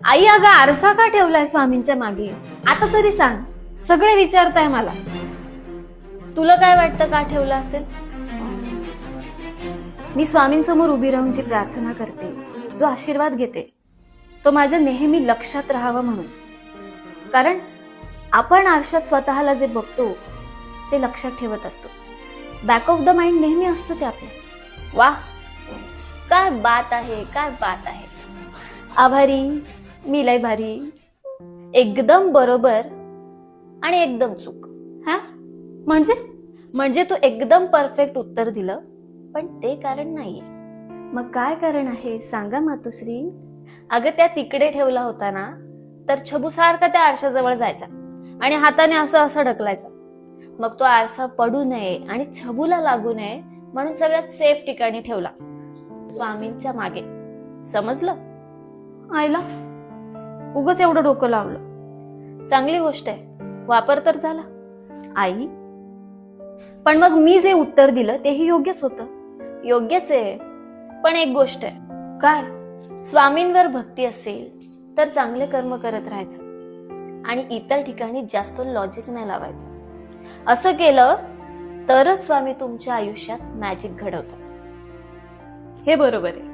आई अगं आरसा का ठेवलाय स्वामींच्या मागे? आता तरी सांग. सगळे विचारताय मला. तुला काय वाटतं का ठेवला असेल? मी स्वामींसमोर उभी राहून जी प्रार्थना करते, जो आशीर्वाद घेते, तो माझ्या नेहमी लक्षात राहावा म्हणून. कारण आपण आरशात स्वतःला जे बघतो ते लक्षात ठेवत असतो. बॅक ऑफ द माइंड नेहमी असतं ते आपल्या. वाह, काय बात आहे, काय बात आहे. आभारी, मी लय भारी. एकदम बरोबर आणि एकदम चूक. हा म्हणजे तू एकदम परफेक्ट उत्तर दिलं, पण ते कारण नाहीये. मग काय कारण आहे सांगा मातोश्री? अगं त्या तिकडे ठेवला होता ना, तर छबू सारखा त्या आरशाजवळ जायचा आणि हाताने असं असं ढकलायचा. मग तो आरसा पडू नये आणि छबूला लागू नये म्हणून सगळ्यात सेफ ठिकाणी ठेवला, स्वामींच्या मागे. समजलं? आईला उगाच एवढं डोकं लावलं. चांगली गोष्ट आहे, वापर तर झाला. आई, पण मग मी जे उत्तर दिलं तेही योग्यच होतं. योग्यच आहे, पण एक गोष्ट आहे. काय? स्वामींवर भक्ती असेल तर चांगले कर्म करत राहायचं आणि इतर ठिकाणी जास्त लॉजिक नाही लावायचं. असं केलं तरच स्वामी तुमच्या आयुष्यात मॅजिक घडवतात. हे बरोबर आहे.